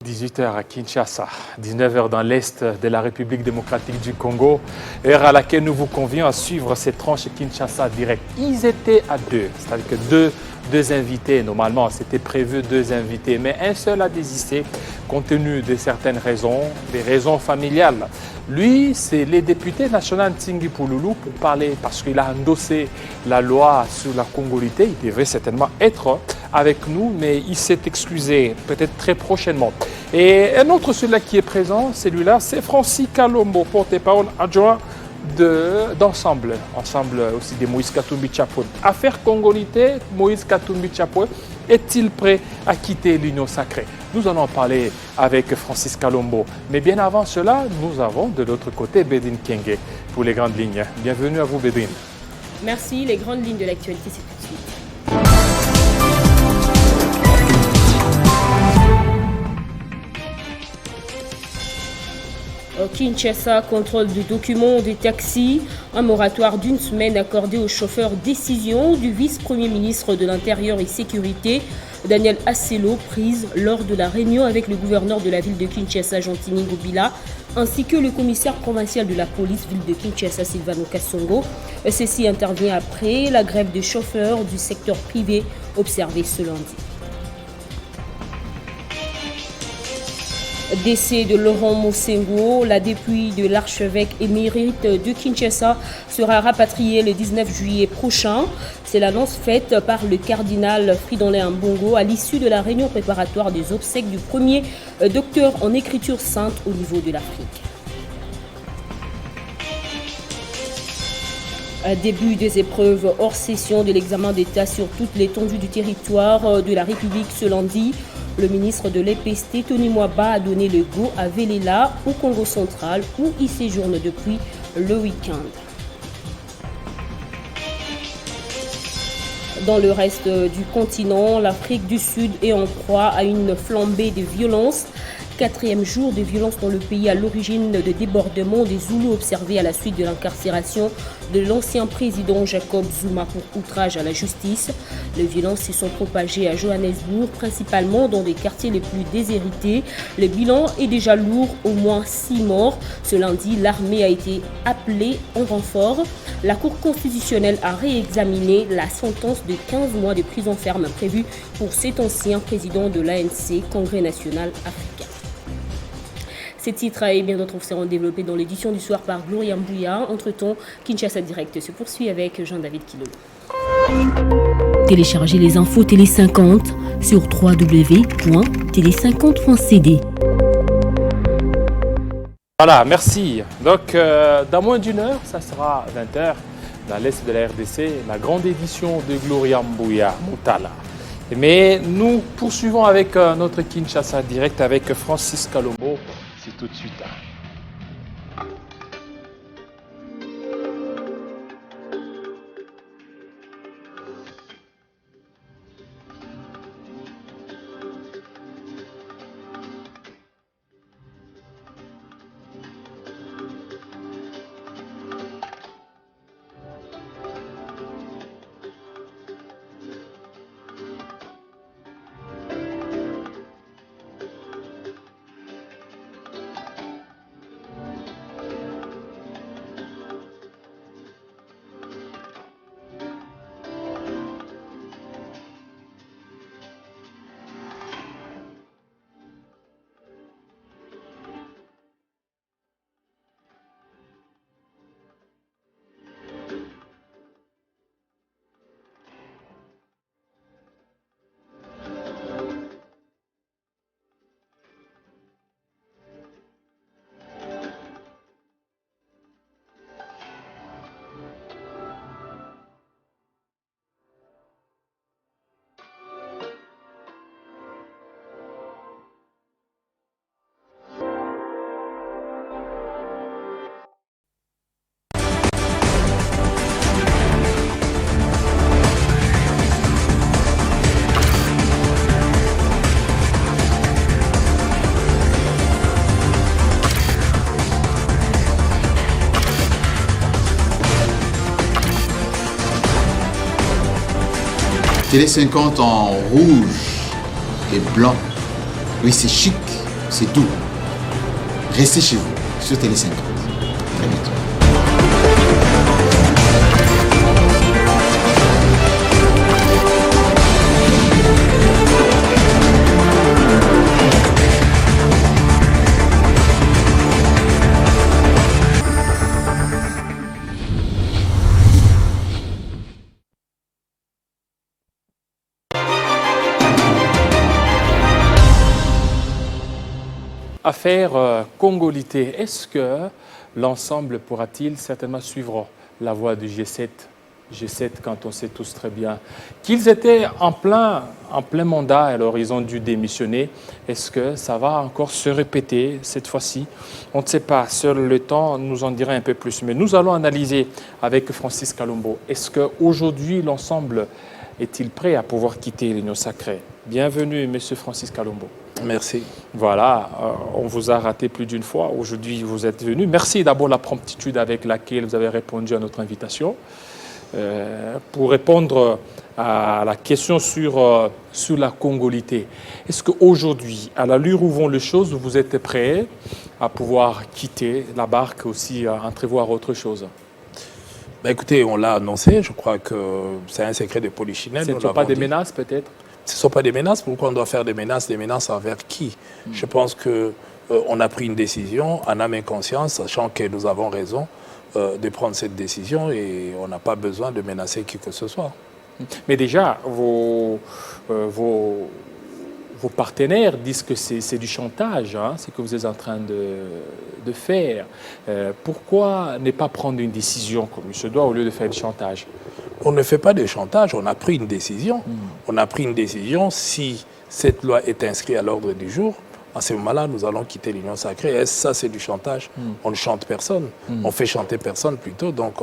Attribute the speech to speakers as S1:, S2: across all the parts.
S1: 18h à Kinshasa, 19h dans l'Est de la République démocratique du Congo, heure à laquelle nous vous convions à suivre ces tranches Kinshasa direct. Ils étaient à deux, c'est-à-dire que deux invités, normalement c'était prévu deux invités, mais un seul a désisté compte tenu de certaines raisons, des raisons familiales. Lui, c'est le député national Ntingi Pouloulou pour parler, parce qu'il a endossé la loi sur la congolité, il devait certainement être avec nous, mais il s'est excusé, peut-être très prochainement. Et un autre celui-là qui est présent, celui-là, c'est Francis Kalombo, porte-parole adjoint d'ensemble, ensemble aussi de Moïse Katumbi Tchapoué. Affaire congolité, Moïse Katumbi Tchapoué est-il prêt à quitter l'Union sacrée? Nous allons en parler avec Francis Kalombo. Mais bien avant cela, nous avons de l'autre côté Bédine Kenge pour les grandes lignes. Bienvenue à vous Bédine.
S2: Merci, les grandes lignes de l'actualité, c'est tout de suite. Kinshasa, contrôle des documents des taxis, un moratoire d'une semaine accordé aux chauffeurs. Décision du vice-premier ministre de l'Intérieur et Sécurité, Daniel Asselo, prise lors de la réunion avec le gouverneur de la ville de Kinshasa, Jean-Tini Ngobila, ainsi que le commissaire provincial de la police ville de Kinshasa, Sylvano Kassongo. Ceci intervient après la grève des chauffeurs du secteur privé observée ce lundi. Décès de Laurent Mosengo, la dépouille de l'archevêque émérite de Kinshasa sera rapatriée le 19 juillet prochain. C'est l'annonce faite par le cardinal Fridolin Ambongo à l'issue de la réunion préparatoire des obsèques du premier docteur en écriture sainte au niveau de l'Afrique. Début des épreuves hors session de l'examen d'État sur toute l'étendue du territoire de la République ce lundi. Le ministre de l'EPST, Tony Mwaba, a donné le go à Velela, au Congo central, où il séjourne depuis le week-end. Dans le reste du continent, l'Afrique du Sud est en proie à une flambée de violence. 4e jour de violence dans le pays à l'origine de débordements des Zoulous observés à la suite de l'incarcération de l'ancien président Jacob Zuma pour outrage à la justice. Les violences se sont propagées à Johannesburg, principalement dans les quartiers les plus déshérités. Le bilan est déjà lourd, au moins 6 morts. Ce lundi, l'armée a été appelée en renfort. La Cour constitutionnelle a réexaminé la sentence de 15 mois de prison ferme prévue pour cet ancien président de l'ANC, Congrès national africain. Ces titres et bien d'autres seront développés dans l'édition du soir par Gloria Mbouya. Entre-temps, Kinshasa Direct se poursuit avec Jean-David Kilo.
S3: Téléchargez les infos Télé 50 sur www.télé50.cd.
S1: Voilà, merci. Donc, dans moins d'une heure, ça sera 20h, dans l'Est de la RDC, la grande édition de Gloria Mbouya, Moutala. Mais nous poursuivons avec notre Kinshasa Direct avec Francis Kalombo. C'est tout de suite.
S4: Télé 50 en rouge et blanc. Oui, c'est chic. C'est tout. Restez chez vous, sur Télé 50. Très bientôt.
S1: Affaire congolité, est-ce que l'ensemble pourra-t-il certainement suivre la voie du G7 quand on sait tous très bien qu'ils étaient en plein mandat, alors ils ont dû démissionner. Est-ce que ça va encore se répéter cette fois-ci? On ne sait pas, seul le temps nous en dira un peu plus. Mais nous allons analyser avec Francis Kalombo. Est-ce qu'aujourd'hui l'ensemble est-il prêt à pouvoir quitter l'Union sacrée? Bienvenue, Monsieur Francis Kalombo.
S5: Merci.
S1: Voilà, on vous a raté plus d'une fois. Aujourd'hui, vous êtes venu. Merci d'abord de la promptitude avec laquelle vous avez répondu à notre invitation. Pour répondre à la question sur la congolité, est-ce qu'aujourd'hui, à l'allure où vont les choses, vous êtes prêt à pouvoir quitter la barque aussi, à entrevoir autre chose?
S5: Ben écoutez, on l'a annoncé, je crois que c'est un secret de polichinelle.
S1: Ce ne sont pas des menaces peut-être?
S5: Ce ne sont pas des menaces. Pourquoi on doit faire des menaces? Des menaces envers qui? Je pense qu'on a pris une décision en âme et conscience, sachant que nous avons raison de prendre cette décision et on n'a pas besoin de menacer qui que ce soit.
S1: Mais déjà, vos partenaires disent que c'est du chantage, hein, ce que vous êtes en train de faire. Pourquoi ne pas prendre une décision comme il se doit au lieu de faire du chantage?
S5: On ne fait pas de chantage, on a pris une décision. On a pris une décision. Si cette loi est inscrite à l'ordre du jour, à ce moment-là, nous allons quitter l'Union sacrée. Est-ce ça, c'est du chantage? On ne chante personne. On fait chanter personne plutôt. Donc,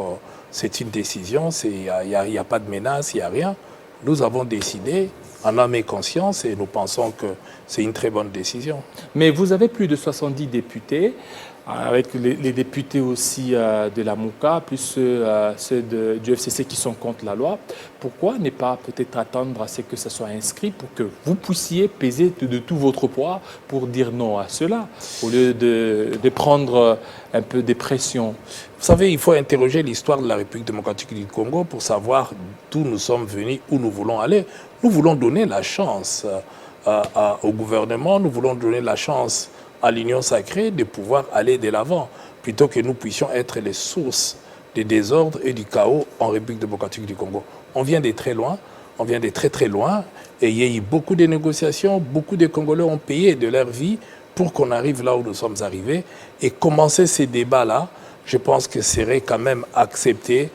S5: c'est une décision. Il n'y a pas de menace, il n'y a rien. Nous avons décidé en âme et conscience et nous pensons que c'est une très bonne décision.
S1: Mais vous avez plus de 70 députés, avec les députés aussi de la MOUCA, plus ceux du FCC qui sont contre la loi. Pourquoi ne pas peut-être attendre à ce que ça soit inscrit pour que vous puissiez peser de tout votre poids pour dire non à cela, au lieu de prendre un peu des pressions?
S5: Vous savez, il faut interroger l'histoire de la République démocratique du Congo pour savoir d'où nous sommes venus, où nous voulons aller. Nous voulons donner la chance au gouvernement, nous voulons donner la chance à l'Union sacrée de pouvoir aller de l'avant, plutôt que nous puissions être les sources des désordres et du chaos en République démocratique du Congo. On vient de très loin, on vient de très très loin, et il y a eu beaucoup de négociations, beaucoup de Congolais ont payé de leur vie pour qu'on arrive là où nous sommes arrivés, et commencer ces débats-là, je pense que serait quand même accepter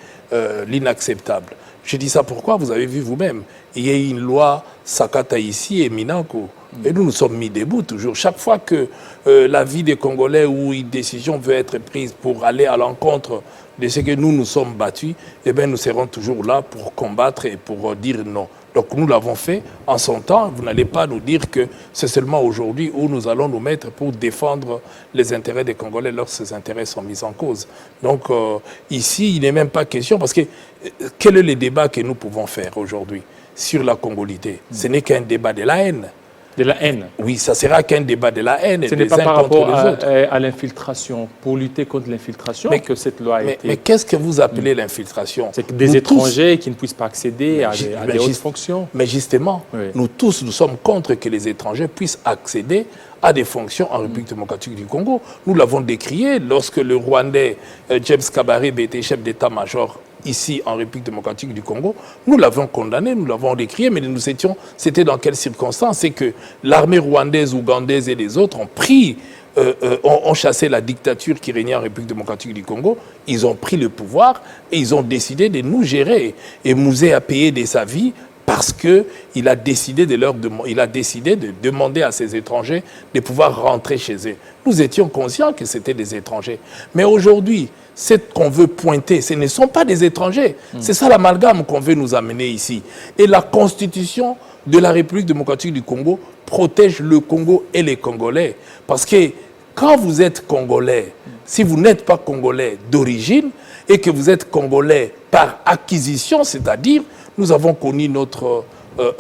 S5: l'inacceptable. Je dis ça pourquoi? Vous avez vu vous-même, il y a eu une loi Sakata ici et Minako. Et nous nous sommes mis debout toujours. Chaque fois que la vie des Congolais ou une décision veut être prise pour aller à l'encontre de ce que nous sommes battus, eh bien nous serons toujours là pour combattre et pour dire non. Donc nous l'avons fait en son temps. Vous n'allez pas nous dire que c'est seulement aujourd'hui où nous allons nous mettre pour défendre les intérêts des Congolais lorsque ces intérêts sont mis en cause. Donc ici, il n'est même pas question, parce que quel est le débat que nous pouvons faire aujourd'hui sur la congolité? Ce n'est qu'un débat de la haine.
S1: De la haine?
S5: Oui, ça sera qu'un débat de la haine.
S1: Ce n'est pas par rapport à l'infiltration, pour lutter contre l'infiltration que cette loi a été...
S5: Mais qu'est-ce que vous appelez l'infiltration?
S1: C'est que des étrangers qui ne puissent pas accéder à des hautes fonctions.
S5: Mais justement, nous tous, nous sommes contre que les étrangers puissent accéder à des fonctions en République démocratique du Congo. Nous l'avons décrié lorsque le Rwandais James Kabarebe était chef d'état-major ici en République démocratique du Congo. Nous l'avons condamné, nous l'avons décrié, mais nous étions, c'était dans quelles circonstances? C'est que l'armée rwandaise, ougandaise et les autres ont chassé la dictature qui régnait en République démocratique du Congo. Ils ont pris le pouvoir et ils ont décidé de nous gérer. Et Mouzé a payé de sa vie parce qu'il a décidé de demander à ces étrangers de pouvoir rentrer chez eux. Nous étions conscients que c'était des étrangers. Mais aujourd'hui, ce qu'on veut pointer, ce ne sont pas des étrangers. C'est ça l'amalgame qu'on veut nous amener ici. Et la constitution de la République démocratique du Congo protège le Congo et les Congolais. Parce que quand vous êtes Congolais, si vous n'êtes pas Congolais d'origine et que vous êtes Congolais par acquisition, c'est-à-dire nous avons connu notre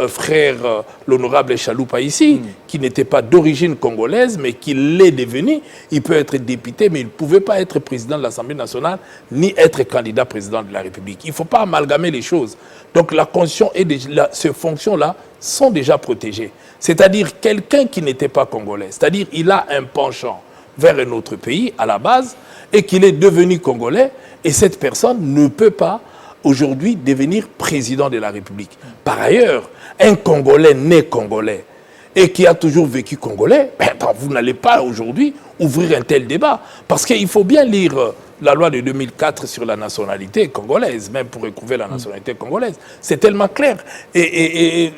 S5: frère, l'honorable Chaloupa ici, qui n'était pas d'origine congolaise, mais qui l'est devenu. Il peut être député, mais il ne pouvait pas être président de l'Assemblée nationale, ni être candidat président de la République. Il ne faut pas amalgamer les choses. Donc la Constitution et ces fonctions-là sont déjà protégées. C'est-à-dire quelqu'un qui n'était pas congolais, c'est-à-dire il a un penchant vers un autre pays à la base, et qu'il est devenu congolais, et cette personne ne peut pas aujourd'hui devenir président de la République. Par ailleurs, un Congolais né congolais et qui a toujours vécu congolais, vous n'allez pas aujourd'hui ouvrir un tel débat. Parce qu'il faut bien lire la loi de 2004 sur la nationalité congolaise, même pour recouvrir la nationalité congolaise. C'est tellement clair. Et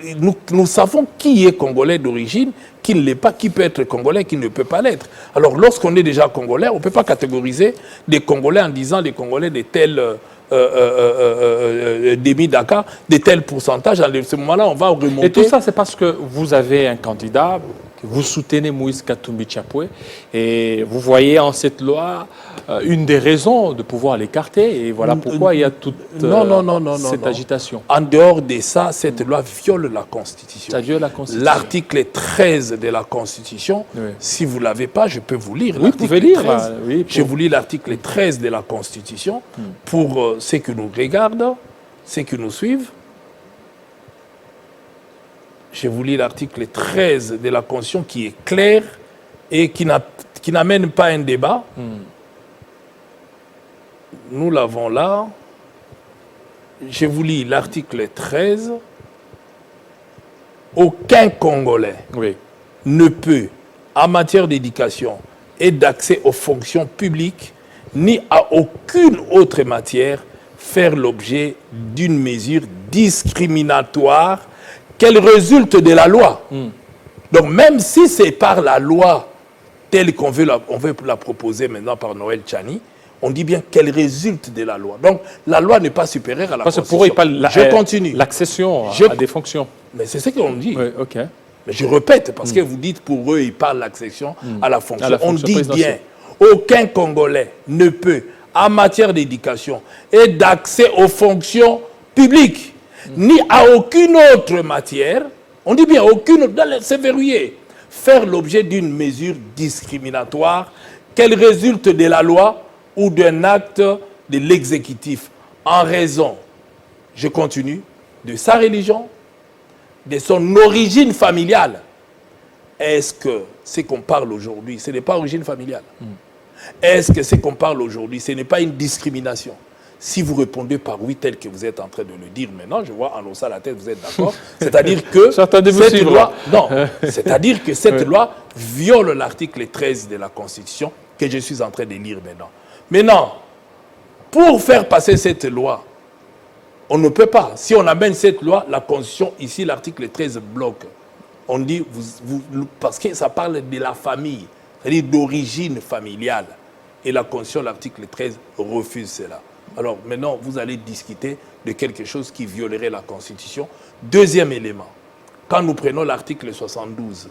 S5: nous savons qui est congolais d'origine, qui ne l'est pas, qui peut être congolais, qui ne peut pas l'être. Alors lorsqu'on est déjà congolais, on ne peut pas catégoriser des Congolais en disant des Congolais de tels demi Dakar, de tels pourcentages. À ce moment-là, on va remonter.
S1: Et tout ça, c'est parce que vous avez un candidat, que vous soutenez Moïse Katumbi Chapwe, et vous voyez en cette loi une des raisons de pouvoir l'écarter, et voilà pourquoi il y a toute cette agitation.
S5: En dehors de ça, cette loi viole la Constitution.
S1: Ça viole la Constitution.
S5: L'article 13 de la Constitution, si vous ne l'avez pas, je peux vous lire.
S1: Oui, vous pouvez lire.
S5: Je vous lis l'article 13 de la Constitution pour ceux qui nous regardent, ceux qui nous suivent. Je vous lis l'article 13 de la Constitution qui est clair et qui n'amène pas un débat. Nous l'avons là. Je vous lis l'article 13. Aucun Congolais ne peut, en matière d'éducation et d'accès aux fonctions publiques, ni à aucune autre matière, faire l'objet d'une mesure discriminatoire qu'elle résulte de la loi. Donc même si c'est par la loi telle qu'on veut la proposer maintenant par Noël Tchani, on dit bien qu'elle résulte de la loi. Donc la loi n'est pas supérieure à la Constitution.
S1: Pour eux, il parle
S5: je continue.
S1: L'accession à des fonctions.
S5: Mais c'est ce qu'on dit.
S1: Oui, ok.
S5: Mais je répète, parce que vous dites pour eux, ils parlent l'accession à la fonction. On dit bien, aucun Congolais ne peut, en matière d'éducation et d'accès aux fonctions publiques, ni à aucune autre matière, on dit bien aucune, c'est verrouillé, faire l'objet d'une mesure discriminatoire qu'elle résulte de la loi ou d'un acte de l'exécutif en raison, je continue, de sa religion, de son origine familiale. Est-ce que ce qu'on parle aujourd'hui, ce n'est pas origine familiale? Est-ce que ce qu'on parle aujourd'hui, ce n'est pas une discrimination? Si vous répondez par oui, tel que vous êtes en train de le dire maintenant, je vois en haussant la tête, vous êtes d'accord. C'est-à-dire que cette loi, c'est-à-dire que cette loi viole l'article 13 de la Constitution que je suis en train de lire maintenant. Maintenant, pour faire passer cette loi, on ne peut pas. Si on amène cette loi, la Constitution, ici, l'article 13 bloque. On dit, parce que ça parle de la famille, c'est-à-dire d'origine familiale. Et la Constitution, l'article 13, refuse cela. Alors maintenant, vous allez discuter de quelque chose qui violerait la Constitution. Deuxième élément, quand nous prenons l'article 72,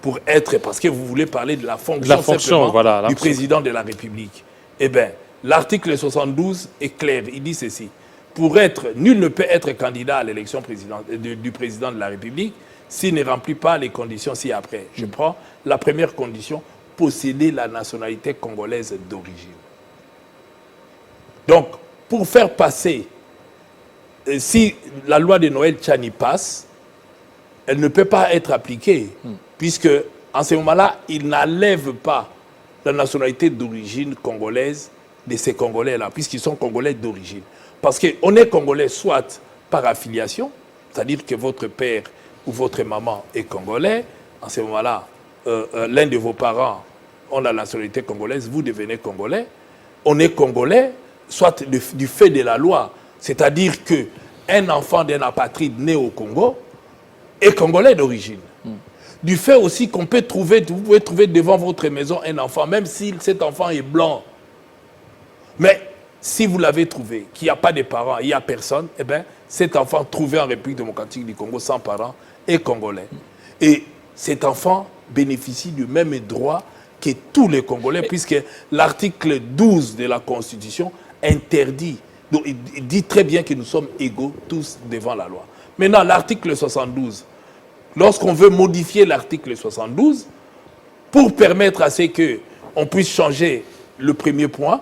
S5: pour être, parce que vous voulez parler de la fonction du président de la République, eh bien, l'article 72 est clair, il dit ceci. Pour être, nul ne peut être candidat à l'élection du président de la République s'il ne remplit pas les conditions ci-après. Je prends la première condition, posséder la nationalité congolaise d'origine. Donc, pour faire passer, si la loi de Noël Tchani passe, elle ne peut pas être appliquée, puisque en ce moment-là, il n'enlève pas la nationalité d'origine congolaise de ces Congolais-là, puisqu'ils sont Congolais d'origine. Parce qu'on est Congolais soit par affiliation, c'est-à-dire que votre père ou votre maman est Congolais, en ce moment-là, l'un de vos parents a la nationalité congolaise, vous devenez Congolais. On est Congolais, soit du fait de la loi, c'est-à-dire qu'un enfant d'un apatride né au Congo est Congolais d'origine. Du fait aussi qu'on peut trouver, vous pouvez trouver devant votre maison un enfant, même si cet enfant est blanc. Mais si vous l'avez trouvé, qu'il n'y a pas de parents, il n'y a personne, eh bien, cet enfant trouvé en République démocratique du Congo sans parents est Congolais. Et cet enfant bénéficie du même droit que tous les Congolais, puisque l'article 12 de la Constitution interdit, donc il dit très bien que nous sommes égaux tous devant la loi. Maintenant, l'article 72, lorsqu'on veut modifier l'article 72, pour permettre à ce qu'on puisse changer le premier point,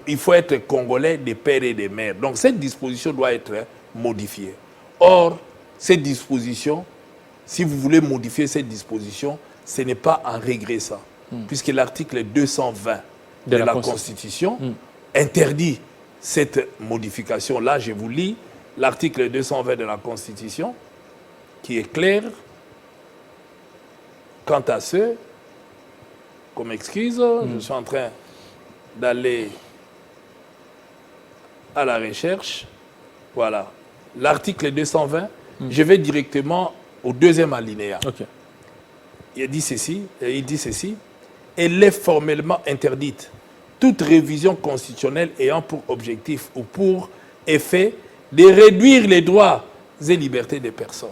S5: il faut être congolais des pères et des mères. Donc cette disposition doit être modifiée. Or, cette disposition, si vous voulez modifier cette disposition, ce n'est pas en régressant, puisque l'article 220 de la Constitution interdit cette modification-là. Je vous lis l'article 220 de la Constitution, qui est clair quant à ce. Comme excuse, je suis en train d'aller à la recherche. Voilà. L'article 220, je vais directement au deuxième alinéa.
S1: Okay.
S5: Il dit ceci, elle est formellement interdite toute révision constitutionnelle ayant pour objectif ou pour effet de réduire les droits et libertés des personnes.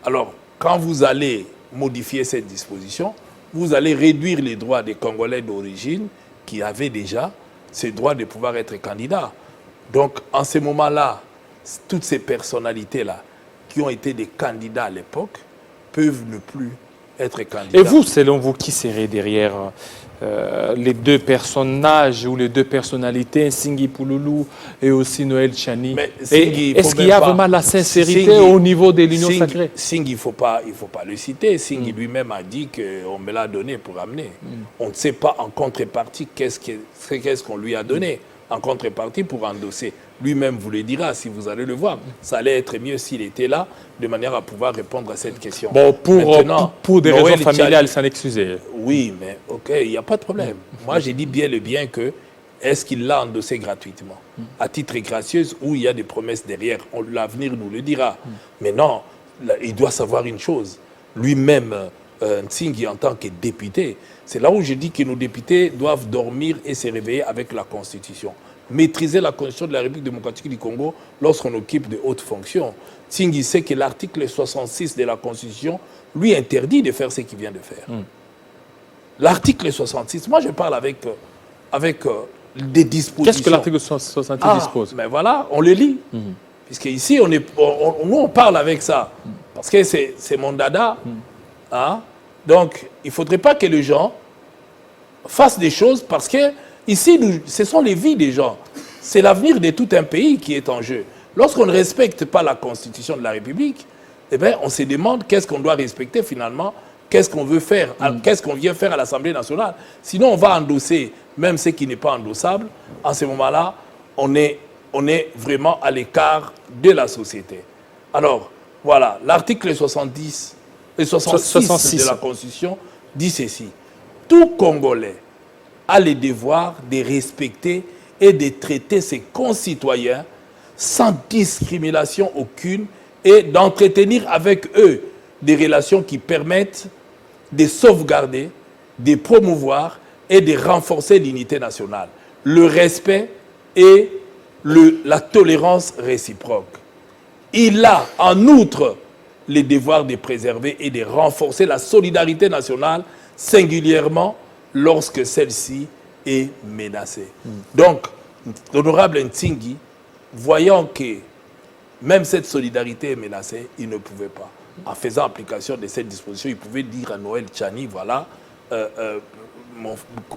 S5: Alors, quand vous allez modifier cette disposition, vous allez réduire les droits des Congolais d'origine qui avaient déjà ce droit de pouvoir être candidats. Donc, en ce moment-là, toutes ces personnalités-là qui ont été des candidats à l'époque peuvent ne plus être candidats.
S1: Et vous, selon vous, qui serait derrière les deux personnages ou les deux personnalités, Nsingi Pouloulou et aussi Noël Tchani? Est-ce qu'il y a vraiment la sincérité au niveau de l'Union sacrée?
S5: Nsingi, il faut pas le citer. Nsingi lui-même a dit qu'on me l'a donné pour amener. On ne sait pas en contrepartie qu'est-ce qu'on lui a donné en contrepartie pour endosser. Lui-même vous le dira si vous allez le voir. Ça allait être mieux s'il était là, de manière à pouvoir répondre à cette question.
S1: Bon, pour des raisons familiales, s'en excuser.
S5: Oui, mais ok, il n'y a pas de problème. Moi, j'ai dit bien le bien que, est-ce qu'il l'a endossé gratuitement, à titre gracieuse, ou il y a des promesses derrière? L'avenir nous le dira. Mais non, il doit savoir une chose. Lui-même, Nsingi, en tant que député, c'est là où je dis que nos députés doivent dormir et se réveiller avec la Constitution. Maîtriser la Constitution de la République démocratique du Congo lorsqu'on occupe de hautes fonctions. Nsingi sait que l'article 66 de la Constitution lui interdit de faire ce qu'il vient de faire. L'article 66, moi je parle avec des dispositions.
S1: Qu'est-ce que l'article 66 dispose?
S5: Mais voilà, on le lit. Puisque ici, nous on parle avec ça. Parce que c'est mon dada. Donc, il ne faudrait pas que les gens fassent des choses parce que ici, ce sont les vies des gens. C'est l'avenir de tout un pays qui est en jeu. Lorsqu'on ne respecte pas la Constitution de la République, eh bien, on se demande qu'est-ce qu'on doit respecter finalement, qu'est-ce qu'on veut faire, qu'est-ce qu'on vient faire à l'Assemblée nationale. Sinon, on va endosser même ce qui n'est pas endossable. En ce moment-là, on est vraiment à l'écart de la société. Alors, voilà, l'article 66 de la Constitution dit ceci. Tout Congolais a le devoir de respecter et de traiter ses concitoyens sans discrimination aucune et d'entretenir avec eux des relations qui permettent de sauvegarder, de promouvoir et de renforcer l'unité nationale, le respect et la tolérance réciproque. Il a en outre le devoir de préserver et de renforcer la solidarité nationale, singulièrement lorsque celle-ci est menacée. Donc, l'honorable Nsingi, voyant que même cette solidarité est menacée, il ne pouvait pas. En faisant application de cette disposition, il pouvait dire à Noël Tchani, voilà,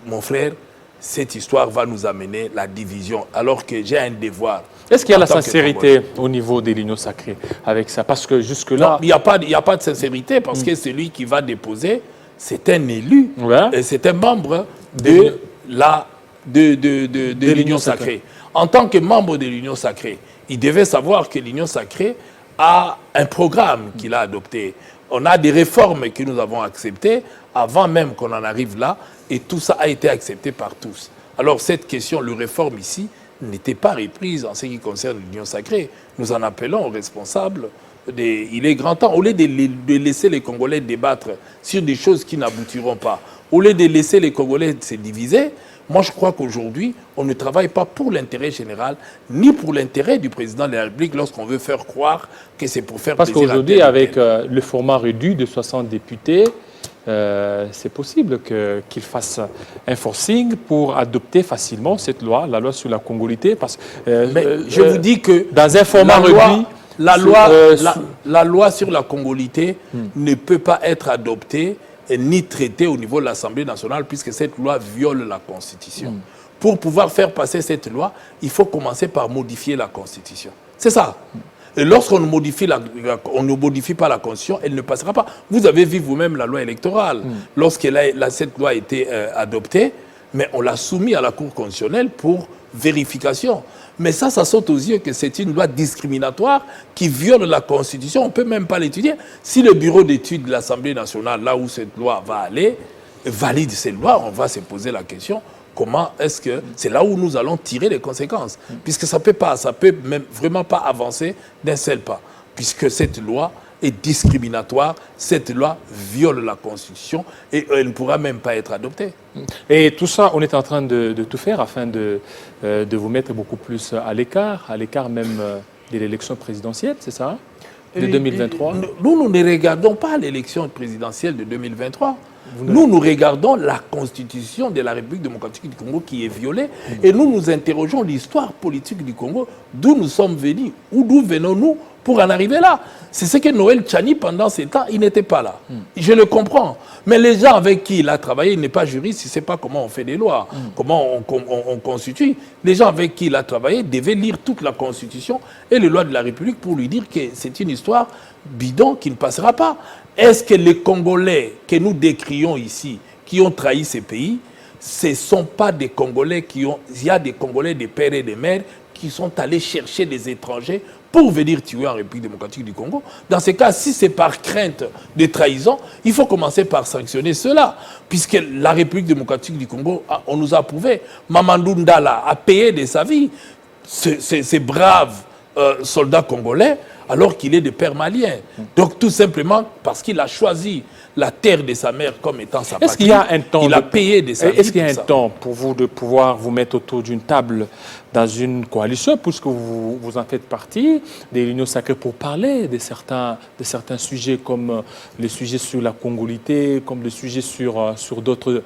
S5: mon frère, cette histoire va nous amener la division, alors que j'ai un devoir.
S1: Est-ce qu'il y a la sincérité au niveau de l'Union sacrée avec ça? Parce que jusque-là...
S5: Il n'y a pas de sincérité, parce que celui qui va déposer, c'est un élu, c'est un membre de l'Union sacrée. En tant que membre de l'Union sacrée, il devait savoir que l'Union sacrée a un programme qu'il a adopté. On a des réformes que nous avons acceptées avant même qu'on en arrive là, et tout ça a été accepté par tous. Alors cette question, le réforme ici, n'était pas reprise en ce qui concerne l'Union sacrée. Nous en appelons aux responsables. Il est grand temps, au lieu de laisser les Congolais débattre sur des choses qui n'aboutiront pas, au lieu de laisser les Congolais se diviser, moi je crois qu'aujourd'hui, on ne travaille pas pour l'intérêt général, ni pour l'intérêt du président de la République lorsqu'on veut faire croire que c'est pour faire plaisir à tel ou tel.
S1: Parce qu'aujourd'hui, avec le format réduit de 60 députés, c'est possible qu'il fasse un forcing pour adopter facilement cette loi, la loi sur la congolité. Parce que
S5: Mais je vous dis que
S1: dans un format réduit,
S5: la loi sur la congolité ne peut pas être adoptée ni traitée au niveau de l'Assemblée nationale puisque cette loi viole la Constitution. Pour pouvoir faire passer cette loi, il faut commencer par modifier la Constitution. C'est ça. Et lorsqu'on ne modifie pas la Constitution, elle ne passera pas. Vous avez vu vous-même la loi électorale. Lorsque cette loi a été adoptée, mais on l'a soumise à la Cour constitutionnelle pour vérification. Mais ça saute aux yeux que c'est une loi discriminatoire qui viole la Constitution. On ne peut même pas l'étudier. Si le bureau d'études de l'Assemblée nationale, là où cette loi va aller, valide cette loi, on va se poser la question, comment est-ce que c'est là où nous allons tirer les conséquences? Puisque ça peut même vraiment pas avancer d'un seul pas. Puisque cette loi est discriminatoire, cette loi viole la Constitution et elle ne pourra même pas être adoptée.
S1: Et tout ça, on est en train de tout faire afin de vous mettre beaucoup plus à l'écart même de l'élection présidentielle, c'est ça, de 2023?
S5: Nous ne regardons pas l'élection présidentielle de 2023. Nous regardons la Constitution de la République démocratique du Congo qui est violée et nous interrogeons l'histoire politique du Congo, d'où nous sommes venus, d'où venons-nous pour en arriver là. C'est ce que Noël Tchani, pendant ces temps, il n'était pas là. Je le comprends. Mais les gens avec qui il a travaillé, il n'est pas juriste, il ne sait pas comment on fait des lois, comment on constitue. Les gens avec qui il a travaillé devaient lire toute la Constitution et les lois de la République pour lui dire que c'est une histoire bidon qui ne passera pas. Est-ce que les Congolais que nous décrions ici, qui ont trahi ces pays, ce ne sont pas des Congolais qui ont... Il y a des Congolais, des pères et des mères, qui sont allés chercher des étrangers pour venir tuer en République démocratique du Congo. Dans ce cas, si c'est par crainte de trahison, il faut commencer par sanctionner cela. Puisque la République démocratique du Congo, on nous a prouvé, Mamadou Ndala a payé de sa vie ces braves soldats congolais, alors qu'il est de père malien. Donc tout simplement parce qu'il a choisi la terre de sa mère comme étant sa patrie.
S1: Est-ce qu'il y a un temps
S5: il a payé de sa vie.
S1: Est-ce qu'il y a un temps pour vous de pouvoir vous mettre autour d'une table dans une coalition, puisque vous en faites partie, des réunions sacrées pour parler de certains sujets comme les sujets sur la congolité, comme les sujets sur d'autres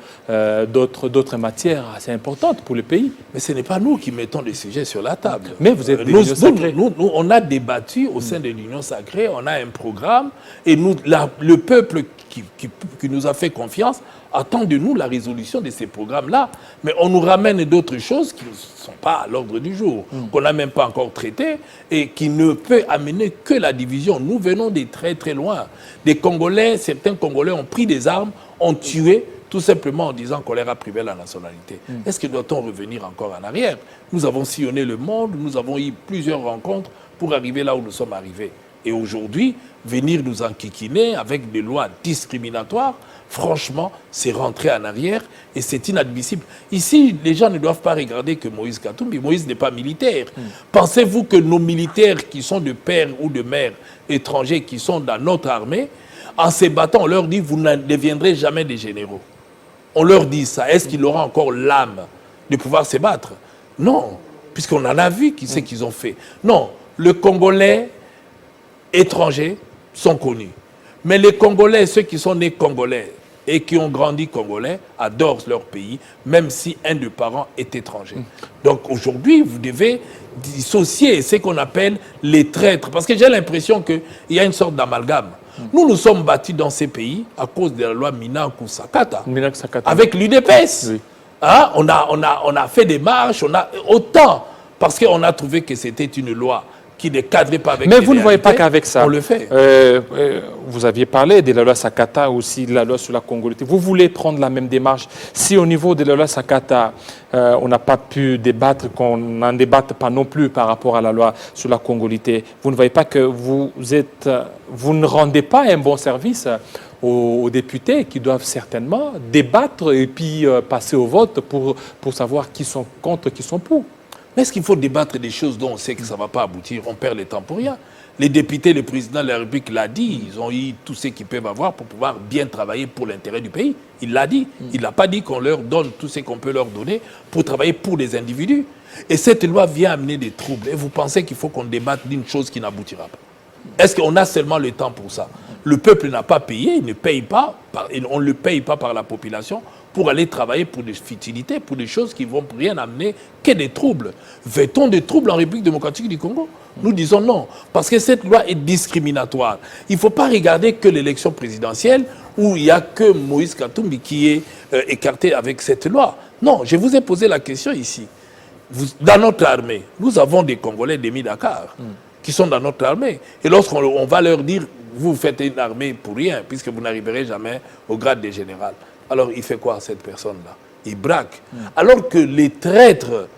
S1: matières assez importantes pour le pays?
S5: Mais ce n'est pas nous qui mettons des sujets sur la table.
S1: Mais vous êtes des réunions sacrées.
S5: Nous, on a débattu au sein de l'Union sacrée, on a un programme, et le peuple qui nous a fait confiance attend de nous la résolution de ces programmes-là. Mais on nous ramène d'autres choses qui ne sont pas à l'ordre du jour, qu'on n'a même pas encore traitées et qui ne peut amener que la division. Nous venons de très très loin. Certains Congolais ont pris des armes, ont tué, tout simplement en disant qu'on leur a privé la nationalité. Est-ce que doit-on revenir encore en arrière? Nous avons sillonné le monde, nous avons eu plusieurs rencontres pour arriver là où nous sommes arrivés. Et aujourd'hui, venir nous enquiquiner avec des lois discriminatoires, franchement, c'est rentrer en arrière et c'est inadmissible. Ici, les gens ne doivent pas regarder que Moïse Katumbi. Moïse n'est pas militaire. Pensez-vous que nos militaires qui sont de père ou de mère étrangers, qui sont dans notre armée, en se battant, on leur dit « vous ne deviendrez jamais des généraux ». On leur dit ça. Est-ce qu'il aura encore l'âme de pouvoir se battre? Non, puisqu'on en a vu qui c'est qu'ils ont fait. Non, le Congolais étrangers sont connus. Mais les Congolais, ceux qui sont nés Congolais et qui ont grandi Congolais, adorent leur pays, même si un de parents est étranger. Donc aujourd'hui, vous devez dissocier ce qu'on appelle les traîtres. Parce que j'ai l'impression qu'il y a une sorte d'amalgame. Nous nous sommes battus dans ces pays à cause de la loi Minaku-Sakata. Avec l'UDPS. Oui. Hein? On a fait des marches, autant parce qu'on a trouvé que c'était une loi qui ne cadrait pas avec.
S1: Mais vous ne voyez pas qu'avec ça.
S5: On le fait.
S1: Vous aviez parlé de la loi Sakata, aussi de la loi sur la congolité. Vous voulez prendre la même démarche. Si au niveau de la loi Sakata, on n'a pas pu débattre, qu'on n'en débatte pas non plus par rapport à la loi sur la congolité, vous ne voyez pas que vous ne rendez pas un bon service aux députés qui doivent certainement débattre et puis passer au vote pour savoir qui sont contre, qui sont pour?
S5: Mais est-ce qu'il faut débattre des choses dont on sait que ça ne va pas aboutir? On perd le temps pour rien. Les députés, le président de la République l'a dit, ils ont eu tout ce qu'ils peuvent avoir pour pouvoir bien travailler pour l'intérêt du pays. Il l'a dit. Il n'a pas dit qu'on leur donne tout ce qu'on peut leur donner pour travailler pour les individus. Et cette loi vient amener des troubles. Et vous pensez qu'il faut qu'on débatte d'une chose qui n'aboutira pas? Est-ce qu'on a seulement le temps pour ça? Le peuple n'a pas payé, il ne paye pas, on ne le paye pas par la population pour aller travailler pour des futilités, pour des choses qui ne vont rien amener que des troubles. Veut-on des troubles en République démocratique du Congo? Nous disons non, parce que cette loi est discriminatoire. Il ne faut pas regarder que l'élection présidentielle où il n'y a que Moïse Katumbi qui est écarté avec cette loi. Non, je vous ai posé la question ici. Dans notre armée, nous avons des Congolais d'Émi Dakar qui sont dans notre armée. Et lorsqu'on va leur dire, vous faites une armée pour rien, puisque vous n'arriverez jamais au grade de général. Alors, il fait quoi, cette personne-là? Il braque. Alors que les traîtres,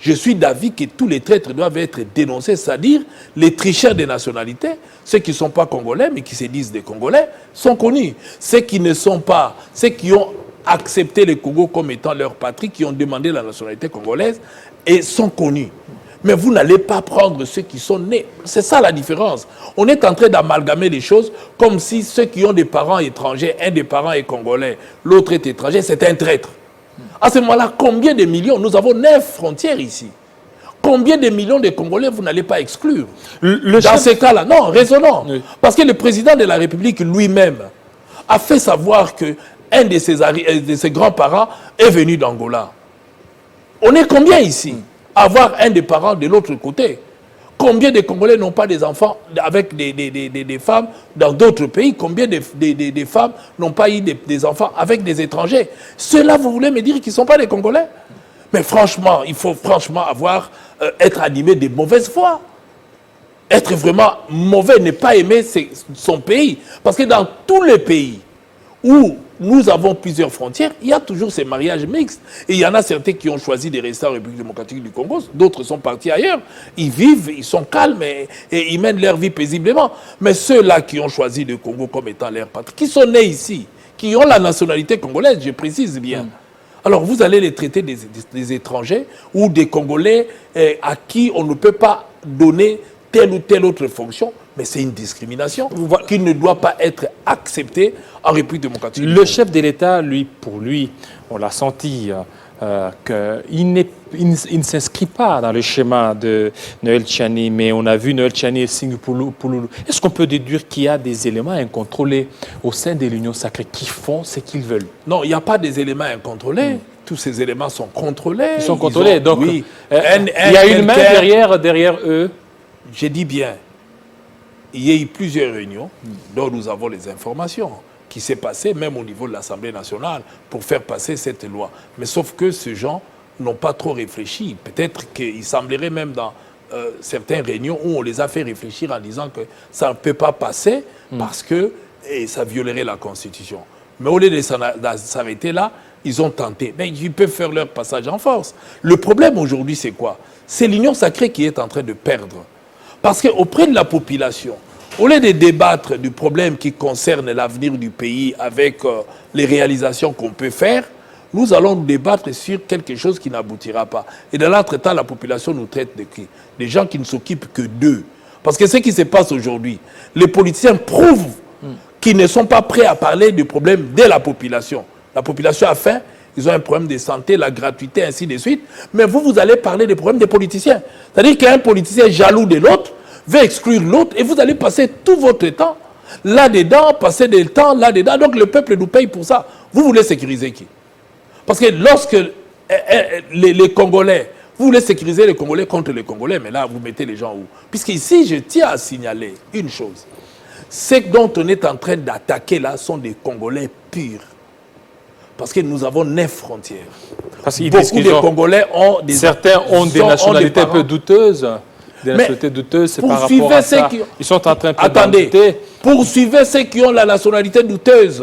S5: je suis d'avis que tous les traîtres doivent être dénoncés, c'est-à-dire les tricheurs des nationalités, ceux qui ne sont pas congolais, mais qui se disent des Congolais, sont connus. Ceux qui ne sont pas, ceux qui ont accepté le Congo comme étant leur patrie, qui ont demandé la nationalité congolaise, et sont connus. Mais vous n'allez pas prendre ceux qui sont nés. C'est ça la différence. On est en train d'amalgamer les choses comme si ceux qui ont des parents étrangers, un des parents est congolais, l'autre est étranger, c'est un traître. À ce moment-là, combien de millions? Nous avons 9 frontières ici. Combien de millions de Congolais vous n'allez pas exclure? Dans ces cas-là, non, raisonnons. Oui. Parce que le président de la République lui-même a fait savoir qu'un de ses grands-parents est venu d'Angola. On est combien ici? Avoir un des parents de l'autre côté. Combien de Congolais n'ont pas des enfants avec des femmes dans d'autres pays? Combien de femmes n'ont pas eu des enfants avec des étrangers? Ceux-là, vous voulez me dire qu'ils ne sont pas des Congolais? Mais franchement, il faut franchement être animé de mauvaise foi. Être vraiment mauvais, ne pas aimer son pays. Parce que dans tous les pays où nous avons plusieurs frontières, il y a toujours ces mariages mixtes. Et il y en a certains qui ont choisi de rester en République démocratique du Congo, d'autres sont partis ailleurs. Ils vivent, ils sont calmes et ils mènent leur vie paisiblement. Mais ceux-là qui ont choisi le Congo comme étant leur patrie, qui sont nés ici, qui ont la nationalité congolaise, je précise bien. Alors vous allez les traiter des étrangers ou des Congolais à qui on ne peut pas donner telle ou telle autre fonction, mais c'est une discrimination qui ne doit pas être acceptée en République démocratique.
S1: Le chef de l'État, pour lui, on l'a senti, qu'il ne s'inscrit pas dans le schéma de Noël Tchani, mais on a vu Noël Tchani et Singh Pouloulou. Est-ce qu'on peut déduire qu'il y a des éléments incontrôlés au sein de l'Union sacrée qui font ce qu'ils veulent?
S5: Non, il n'y a pas des éléments incontrôlés. Tous ces éléments sont contrôlés.
S1: Ils sont contrôlés, donc
S5: oui.
S1: Il y a une main derrière eux.
S5: Je dis bien, il y a eu plusieurs réunions dont nous avons les informations qui s'est passé même au niveau de l'Assemblée nationale pour faire passer cette loi. Mais sauf que ces gens n'ont pas trop réfléchi. Peut-être qu'il semblerait même dans certaines réunions où on les a fait réfléchir en disant que ça ne peut pas passer parce que ça violerait la Constitution. Mais au lieu de s'arrêter là, ils ont tenté. Mais ils peuvent faire leur passage en force. Le problème aujourd'hui, c'est quoi? C'est l'Union sacrée qui est en train de perdre. Parce qu'auprès de la population, au lieu de débattre du problème qui concerne l'avenir du pays avec les réalisations qu'on peut faire, nous allons débattre sur quelque chose qui n'aboutira pas. Et dans l'entretemps, la population nous traite de qui? Des gens qui ne s'occupent que d'eux. Parce que ce qui se passe aujourd'hui, les politiciens prouvent qu'ils ne sont pas prêts à parler du problème de la population. La population a faim, ils ont un problème de santé, la gratuité, ainsi de suite. Mais vous allez parler des problèmes des politiciens. C'est-à-dire qu'un politicien jaloux de l'autre veut exclure l'autre et vous allez passer tout votre temps là-dedans, passer du temps là-dedans. Donc le peuple nous paye pour ça. Vous voulez sécuriser qui? Parce que lorsque les Congolais, vous voulez sécuriser les Congolais contre les Congolais, mais là vous mettez les gens où? Puisqu'ici, je tiens à signaler une chose. Ce dont on est en train d'attaquer là sont des Congolais purs. Parce que nous avons 9 frontières.
S1: Parce qu'ils
S5: Beaucoup de Congolais ont des...
S1: Certains ont des nationalités un peu douteuses. Des nationalités douteuses, c'est par rapport à ça. Ils sont en train de...
S5: Attendez, poursuivez ceux qui ont la nationalité douteuse.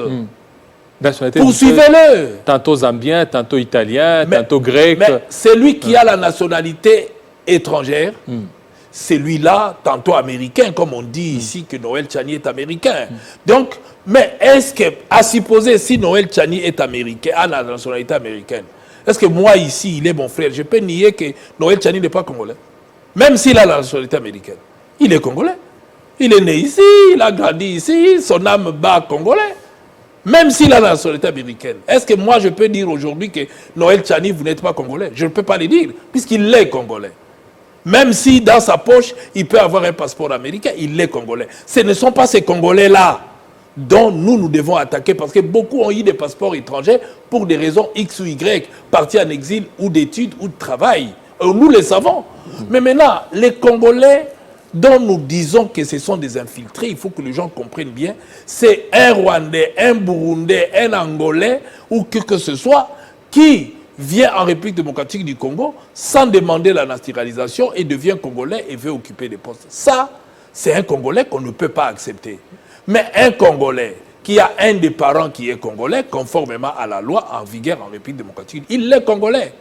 S5: Poursuivez-le.
S1: Tantôt zambien, tantôt italien, tantôt grec.
S5: Mais celui qui a la nationalité étrangère, celui-là, tantôt américain, comme on dit ici que Noël Tchani est américain. Donc, mais est-ce que, à supposer si Noël Tchani est américain, a la nationalité américaine, est-ce que moi ici, il est mon frère, je peux nier que Noël Tchani n'est pas congolais? Même s'il a la nationalité américaine, il est congolais. Il est né ici, il a grandi ici, son âme bat congolais. Même s'il a la nationalité américaine, est-ce que moi je peux dire aujourd'hui que Noël Tchani, vous n'êtes pas congolais? Je ne peux pas le dire, puisqu'il est congolais. Même si dans sa poche, il peut avoir un passeport américain, il est congolais. Ce ne sont pas ces Congolais-là dont nous devons attaquer parce que beaucoup ont eu des passeports étrangers pour des raisons X ou Y, partis en exil ou d'études ou de travail. Nous le savons. Mais maintenant, les Congolais dont nous disons que ce sont des infiltrés, il faut que les gens comprennent bien, c'est un Rwandais, un Burundais, un Angolais ou que ce soit qui vient en République démocratique du Congo sans demander la naturalisation et devient Congolais et veut occuper des postes. Ça, c'est un Congolais qu'on ne peut pas accepter. Mais un Congolais qui a un des parents qui est Congolais, conformément à la loi en vigueur en République démocratique, il est Congolais.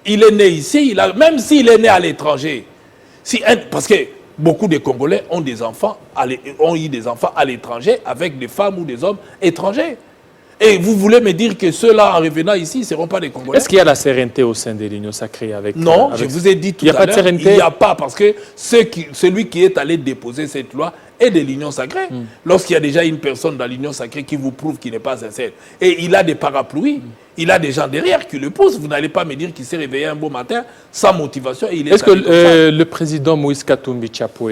S5: Il est né ici, même s'il est né à l'étranger. Parce que beaucoup de Congolais ont eu des enfants à l'étranger avec des femmes ou des hommes étrangers. Et vous voulez me dire que ceux-là, en revenant ici, ne seront pas des Congolais?
S1: Est-ce qu'il y a la sérénité au sein de l'Union sacrée avec...
S5: Non, je vous ai dit tout à l'heure, il n'y a pas, parce que celui qui est allé déposer cette loi est de l'Union sacrée. Lorsqu'il y a déjà une personne dans l'Union sacrée qui vous prouve qu'il n'est pas sincère, et il a des parapluies, il a des gens derrière qui le poussent, vous n'allez pas me dire qu'il s'est réveillé un beau matin sans motivation. Est-ce
S1: que le président Moïse Katumbi Chapwe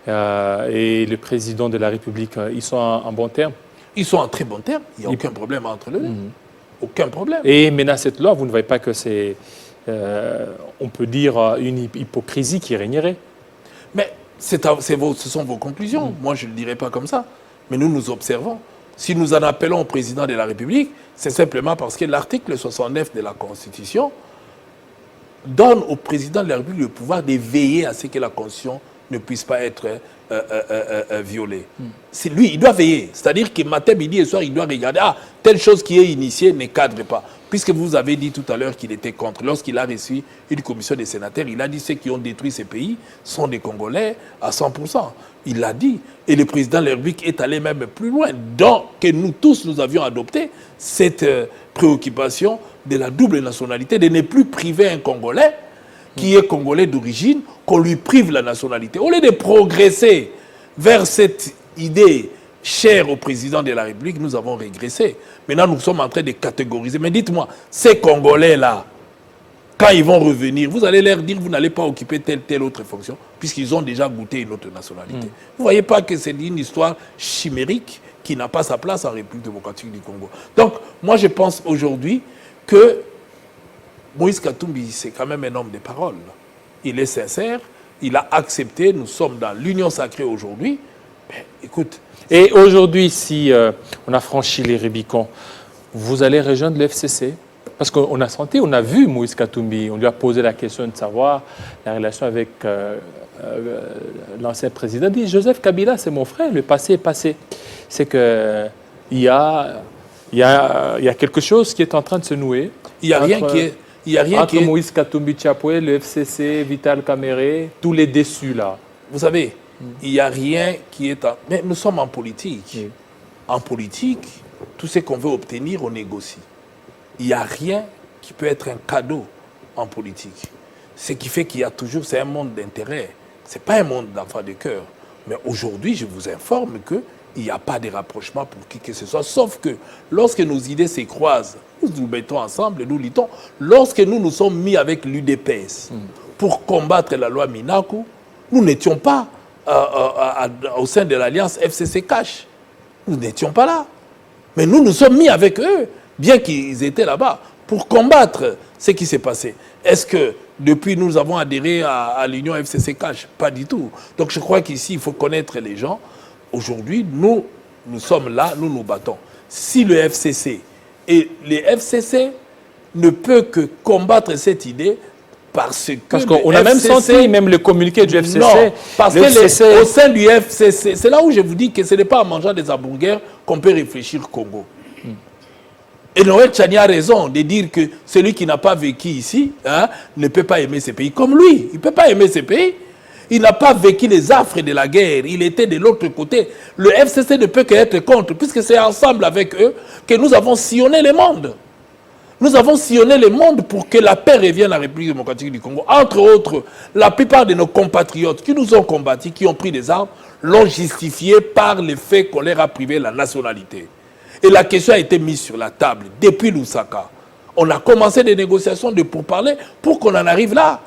S1: et le président de la République, ils sont en bon terme?
S5: Ils sont en très bon terme, il n'y a aucun problème entre eux. Aucun problème.
S1: Et maintenant, cette loi, vous ne voyez pas que c'est, on peut dire, une hypocrisie qui régnerait?
S5: Mais ce sont vos conclusions. Moi, je ne le dirais pas comme ça. Mais nous observons. Si nous en appelons au président de la République, c'est simplement parce que l'article 69 de la Constitution donne au président de la République le pouvoir de veiller à ce que la Constitution ne puisse pas être violée. C'est lui, il doit veiller. C'est-à-dire que matin, midi et soir, il doit regarder, telle chose qui est initiée ne cadre pas. Puisque vous avez dit tout à l'heure qu'il était contre. Lorsqu'il a reçu une commission des sénateurs, il a dit ceux qui ont détruit ces pays sont des Congolais à 100%. Il l'a dit. Et le président de la République est allé même plus loin. Donc, que nous tous, nous avions adopté cette préoccupation de la double nationalité, de ne plus priver un Congolais qui est Congolais d'origine, qu'on lui prive la nationalité. Au lieu de progresser vers cette idée chère au président de la République, nous avons régressé. Maintenant, nous sommes en train de catégoriser. Mais dites-moi, ces Congolais-là, quand ils vont revenir, vous allez leur dire que vous n'allez pas occuper telle autre fonction, puisqu'ils ont déjà goûté une autre nationalité. Vous ne voyez pas que c'est une histoire chimérique qui n'a pas sa place en République démocratique du Congo. Donc, moi, je pense aujourd'hui que Moïse Katumbi, c'est quand même un homme de parole. Il est sincère, il a accepté, nous sommes dans l'union sacrée aujourd'hui. Écoute.
S1: Et aujourd'hui, si on a franchi les Rubicons, vous allez rejoindre le FCC? Parce qu'on a senti, on a vu Moïse Katumbi, on lui a posé la question de savoir la relation avec l'ancien président. Il dit, Joseph Kabila, c'est mon frère, le passé est passé. C'est qu'il y a quelque chose qui est en train de se nouer.
S5: Il n'y a rien qui est...
S1: Entre Moïse Katumbi Chapwe, le FCC, Vital Kamerhe, tous les déçus là.
S5: Vous savez, il n'y a rien qui est... Mais nous sommes en politique. En politique, tout ce qu'on veut obtenir, on négocie. Il n'y a rien qui peut être un cadeau en politique. Ce qui fait qu'il y a toujours... C'est un monde d'intérêt. Ce n'est pas un monde d'enfant de cœur. Mais aujourd'hui, je vous informe qu'il n'y a pas de rapprochement pour qui que ce soit. Sauf que lorsque nos idées se croisent, nous nous mettons ensemble et nous luttons. Lorsque nous nous sommes mis avec l'UDPS pour combattre la loi Minaku, nous n'étions pas au sein de l'alliance FCC Cash. Nous n'étions pas là. Mais nous nous sommes mis avec eux, bien qu'ils étaient là-bas, pour combattre ce qui s'est passé. Est-ce que depuis nous avons adhéré à l'union FCC Cash? Pas du tout. Donc je crois qu'ici, il faut connaître les gens. Aujourd'hui, nous sommes là, nous nous battons. Si le FCC et les FCC ne peuvent que combattre cette idée parce
S1: qu'on a même senti même le communiqué du FCC.
S5: Non, parce que au sein du FCC, c'est là où je vous dis que ce n'est pas en mangeant des hamburgers qu'on peut réfléchir au Congo. Et Noël Tchani a raison de dire que celui qui n'a pas vécu ici ne peut pas aimer ces pays. Comme lui, il ne peut pas aimer ces pays. Il n'a pas vécu les affres de la guerre. Il était de l'autre côté. Le FCC ne peut qu'être contre, puisque c'est ensemble avec eux que nous avons sillonné le monde. Nous avons sillonné le monde pour que la paix revienne à la République démocratique du Congo. Entre autres, la plupart de nos compatriotes qui nous ont combattus, qui ont pris des armes, l'ont justifié par le fait qu'on leur a privé la nationalité. Et la question a été mise sur la table depuis Lusaka. On a commencé des négociations de pourparlers pour qu'on en arrive là.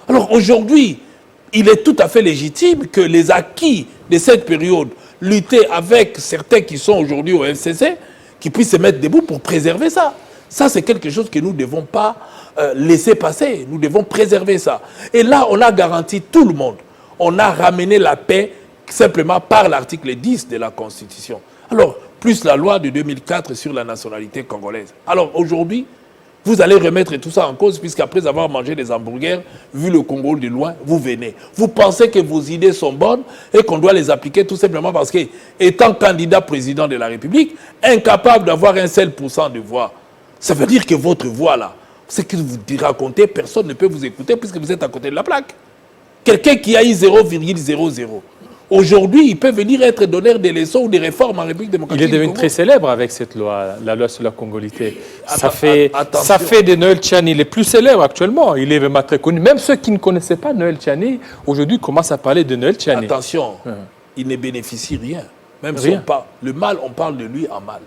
S5: Alors aujourd'hui, il est tout à fait légitime que les acquis de cette période, lutter avec certains qui sont aujourd'hui au FCC, qui puissent se mettre debout pour préserver ça. Ça, c'est quelque chose que nous ne devons pas laisser passer. Nous devons préserver ça. Et là, on a garanti tout le monde. On a ramené la paix simplement par l'article 10 de la Constitution. Alors, plus la loi de 2004 sur la nationalité congolaise. Alors, aujourd'hui, vous allez remettre tout ça en cause, puisqu'après avoir mangé des hamburgers, vu le Congo de loin, vous venez. Vous pensez que vos idées sont bonnes et qu'on doit les appliquer tout simplement parce que, étant candidat président de la République, incapable d'avoir un seul % de voix, ça veut dire que votre voix là, ce que vous racontez, personne ne peut vous écouter puisque vous êtes à côté de la plaque. Quelqu'un qui a eu 0,00. Aujourd'hui, il peut venir être donneur des leçons ou des réformes en République démocratique.
S1: Il est devenu très célèbre avec cette loi, la loi sur la congolité. Ça fait de Noël Tchani les plus célèbres actuellement. Il est vraiment très connu. Même ceux qui ne connaissaient pas Noël Tchani, aujourd'hui commencent à parler de Noël Tchani.
S5: Attention, il ne bénéficie rien. Même
S1: rien.
S5: si on parle, le mal, on parle de lui en mal.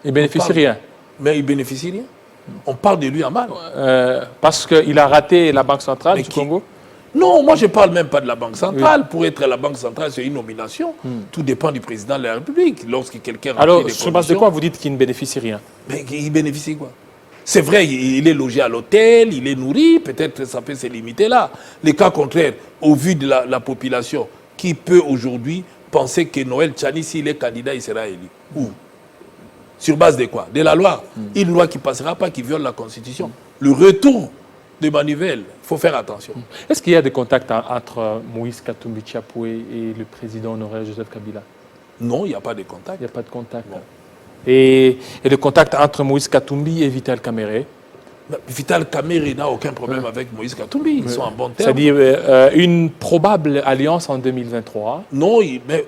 S1: Il ne bénéficie rien.
S5: Mais il bénéficie rien. On parle de lui en mal.
S1: Parce qu'il a raté la Banque centrale du Congo.
S5: Non, moi je ne parle même pas de la Banque centrale. Oui. Pour être à la Banque centrale, c'est une nomination. Tout dépend du président de la République. Lorsque quelqu'un
S1: alors, sur base de quoi vous dites qu'il ne bénéficie rien?
S5: Mais il bénéficie quoi? C'est vrai, il est logé à l'hôtel, il est nourri, peut-être que ça peut se limiter là. Les cas contraires, au vu de la population, qui peut aujourd'hui penser que Noël Tchani, s'il est candidat, il sera élu? Où? Sur base de quoi? De la loi. Une loi qui ne passera pas, qui viole la Constitution. Le retour de manivelle, il faut faire attention.
S1: Est-ce qu'il y a des contacts entre Moïse Katumbi Chapoué et le président honoraire Joseph Kabila?
S5: Non, il n'y a pas de contact.
S1: Il n'y a pas de contact. Bon. Et le contact entre Moïse Katumbi et Vital Kamerhe?
S5: Vital Kamerhe n'a aucun problème avec Moïse Katumbi. Ils sont en bon terme.
S1: C'est-à-dire une probable alliance en 2023?
S5: Non, mais...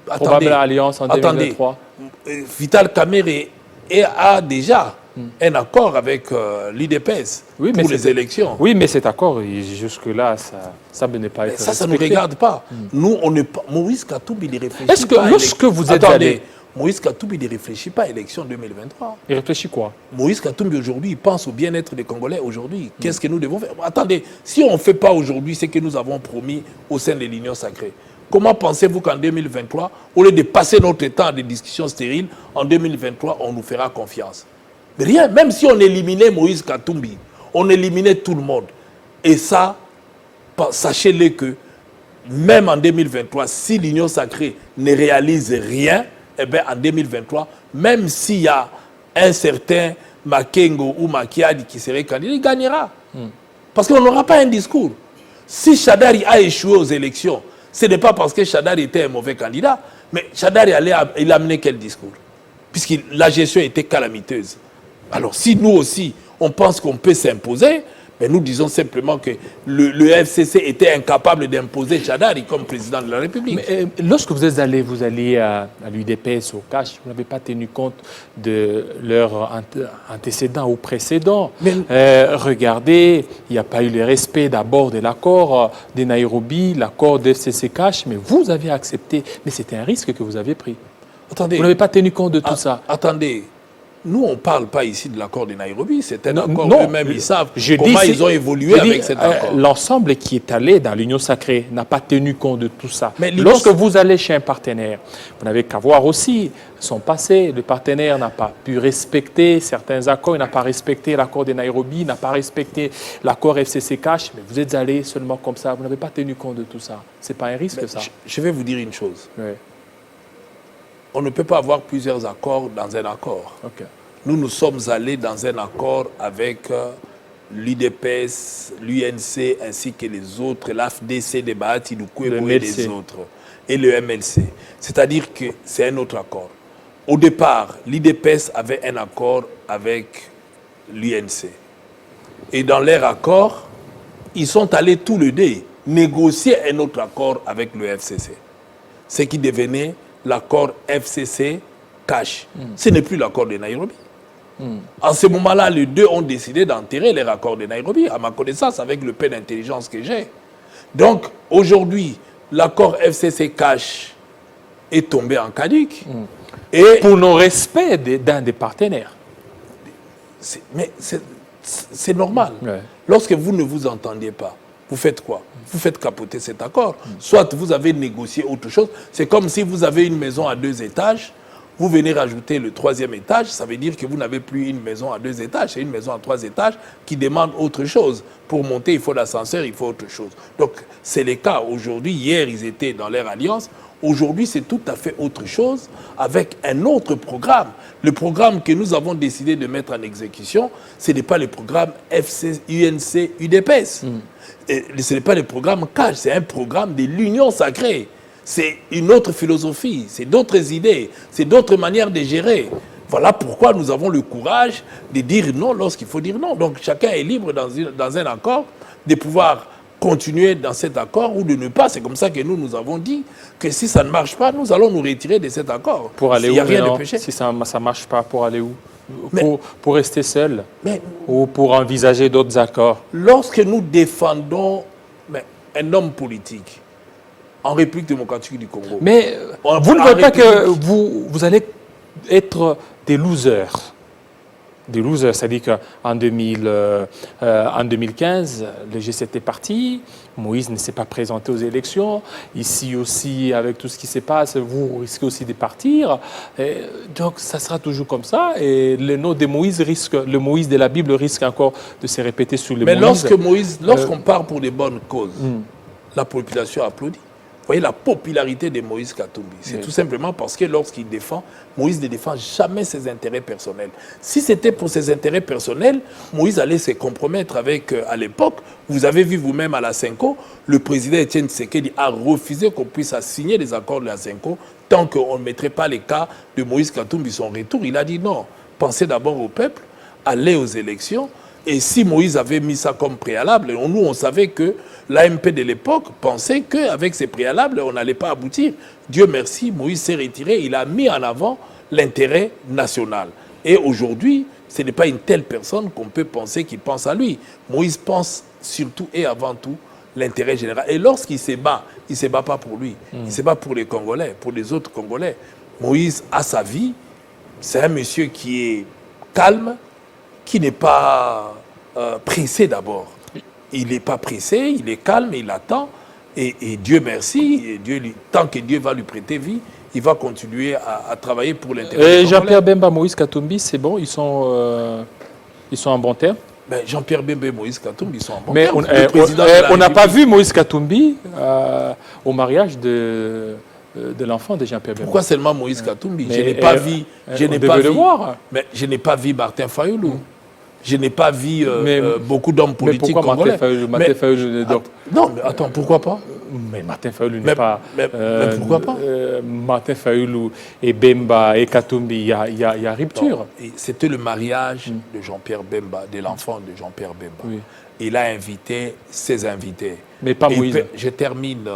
S1: Probable alliance en 2023?
S5: Vital Kamerhe a déjà un accord avec l'UDPS pour les élections.
S1: Oui, mais cet accord, jusque-là, ça ne pas être
S5: ça ne nous regarde pas. Nous, on ne pas... Moïse Katumbi, il réfléchit.
S1: Est-ce que lorsque vous êtes allé...
S5: Moïse Katumbi ne réfléchit pas à l'élection 2023.
S1: Il réfléchit quoi?
S5: Moïse Katumbi, aujourd'hui, il pense au bien-être des Congolais aujourd'hui. Qu'est-ce que nous devons faire? Attendez, si on ne fait pas aujourd'hui ce que nous avons promis au sein de l'Union sacrée, comment pensez-vous qu'en 2023, au lieu de passer notre temps à des discussions stériles, en 2023, on nous fera confiance? Rien, même si on éliminait Moïse Katumbi, on éliminait tout le monde. Et ça, sachez-le que même en 2023, si l'Union sacrée ne réalise rien, eh bien en 2023, même s'il y a un certain Makengo ou Makiadi qui serait candidat, il gagnera. Parce qu'on n'aura pas un discours. Si Chadari a échoué aux élections, ce n'est pas parce que Chadari était un mauvais candidat, mais Chadari il a amené quel discours? Puisque la gestion était calamiteuse. Alors si nous aussi, on pense qu'on peut s'imposer, mais nous disons simplement que le FCC était incapable d'imposer Chadari comme président de la République.
S1: Mais, lorsque vous alliez à l'UDPS, au CACH, vous n'avez pas tenu compte de leurs antécédents ou précédents. Regardez, il n'y a pas eu le respect d'abord de l'accord de Nairobi, l'accord de FCC-CACH, mais vous avez accepté. Mais c'était un risque que vous avez pris.
S5: Attendez,
S1: vous n'avez pas tenu compte de tout ça.
S5: Attendez. Nous, on ne parle pas ici de l'accord de Nairobi. C'est un accord, eux-mêmes, ils savent
S1: comment
S5: ils ont évolué avec cet accord.
S1: L'ensemble qui est allé dans l'Union sacrée n'a pas tenu compte de tout ça. Mais lorsque vous allez chez un partenaire, vous n'avez qu'à voir aussi son passé. Le partenaire n'a pas pu respecter certains accords, il n'a pas respecté l'accord de Nairobi, il n'a pas respecté l'accord FCC-CACH, mais vous êtes allé seulement comme ça, vous n'avez pas tenu compte de tout ça. Ce n'est pas un risque, ça.
S5: Je vais vous dire une chose.
S1: Oui.
S5: On ne peut pas avoir plusieurs accords dans un accord.
S1: Okay.
S5: Nous sommes allés dans un accord avec l'UDPS, l'UNC ainsi que les autres, l'AFDC de Bahati Lukwebo et les autres, et le MLC. C'est-à-dire que c'est un autre accord. Au départ, l'UDPS avait un accord avec l'UNC. Et dans leur accord, ils sont allés tous les deux négocier un autre accord avec le FCC. Ce qui devenait l'accord FCC-CACH. Ce n'est plus l'accord de Nairobi. En ce moment-là, les deux ont décidé d'enterrer les accords de Nairobi, à ma connaissance, avec le peu d'intelligence que j'ai. Donc, aujourd'hui, l'accord FCC-CACH est tombé en caduc.
S1: Et pour non-respect d'un des partenaires.
S5: Mais c'est normal.
S1: Ouais.
S5: Lorsque vous ne vous entendez pas, vous faites quoi? Vous faites capoter cet accord. Soit vous avez négocié autre chose. C'est comme si vous avez une maison à 2 étages, vous venez rajouter le 3e étage, ça veut dire que vous n'avez plus une maison à 2 étages, c'est une maison à 3 étages qui demande autre chose. Pour monter, il faut l'ascenseur, il faut autre chose. Donc, c'est le cas aujourd'hui. Hier, ils étaient dans leur alliance. Aujourd'hui, c'est tout à fait autre chose avec un autre programme. Le programme que nous avons décidé de mettre en exécution, ce n'est pas le programme FC, UNC, UDPS. Et ce n'est pas le programme CAJ, c'est un programme de l'union sacrée. C'est une autre philosophie, c'est d'autres idées, c'est d'autres manières de gérer. Voilà pourquoi nous avons le courage de dire non lorsqu'il faut dire non. Donc chacun est libre dans un accord de pouvoir continuer dans cet accord ou de ne pas. C'est comme ça que nous avons dit que si ça ne marche pas, nous allons nous retirer de cet accord.
S1: Pour aller où?
S5: Il n'y a rien de péché.
S1: Si ça ne marche pas, pour aller où?
S5: Mais,
S1: pour rester seul?
S5: Mais,
S1: ou pour envisager d'autres accords?
S5: Lorsque nous défendons un homme politique en République démocratique du Congo...
S1: Mais vous ne voyez pas que vous allez être des losers? Des losers, c'est-à-dire qu'en 2015, le G7 est parti, Moïse ne s'est pas présenté aux élections, ici aussi, avec tout ce qui se passe, vous risquez aussi de partir. Et donc, ça sera toujours comme ça, et le nom de Moïse le Moïse de la Bible risque encore de se répéter sur le Moïse.
S5: Mais lorsqu'on part pour des bonnes causes, la population applaudit. Vous voyez la popularité de Moïse Katumbi. C'est tout simplement parce que lorsqu'il défend, Moïse ne défend jamais ses intérêts personnels. Si c'était pour ses intérêts personnels, Moïse allait se compromettre avec, à l'époque, vous avez vu vous-même à la Cinco, le président Etienne Tshisekedi a refusé qu'on puisse signer les accords de la Cinco tant qu'on ne mettrait pas les cas de Moïse Katumbi son retour. Il a dit non, pensez d'abord au peuple, allez aux élections. Et si Moïse avait mis ça comme préalable, nous, on savait que l'AMP de l'époque pensait qu'avec ces préalables, on n'allait pas aboutir. Dieu merci, Moïse s'est retiré, il a mis en avant l'intérêt national. Et aujourd'hui, ce n'est pas une telle personne qu'on peut penser qu'il pense à lui. Moïse pense surtout et avant tout l'intérêt général. Et lorsqu'il se bat, il ne se bat pas pour lui, il se bat pour les Congolais, pour les autres Congolais. Moïse a sa vie, c'est un monsieur qui est calme, qui n'est pas pressé d'abord. Il n'est pas pressé, il est calme, il attend. Et Dieu merci, et tant que Dieu va lui prêter vie, il va continuer à travailler pour l'intérêt.
S1: Et Jean-Pierre Bemba, Moïse Katumbi, c'est bon, ils sont en bon terme?
S5: Jean-Pierre Bemba et Moïse Katumbi, ils sont en bon
S1: terme. Mais on n'a pas vu Moïse Katumbi au mariage de l'enfant de Jean-Pierre Bemba.
S5: Pourquoi seulement Moïse Katumbi? Je n'ai pas vu. Mais je n'ai pas vu Martin Fayoulou. Je n'ai pas vu beaucoup d'hommes politiques congolais.
S1: Martin Fayoulou
S5: non, mais attends, pourquoi pas?
S1: Mais Martin Fayoulou n'est pas...
S5: Mais pourquoi pas?
S1: Martin Fayoulou et Bemba et Katumbi, il y a rupture.
S5: C'était le mariage de Jean-Pierre Bemba, de l'enfant de Jean-Pierre Bemba. Oui. Il a invité ses invités.
S1: Mais pas Moïse.
S5: Je termine...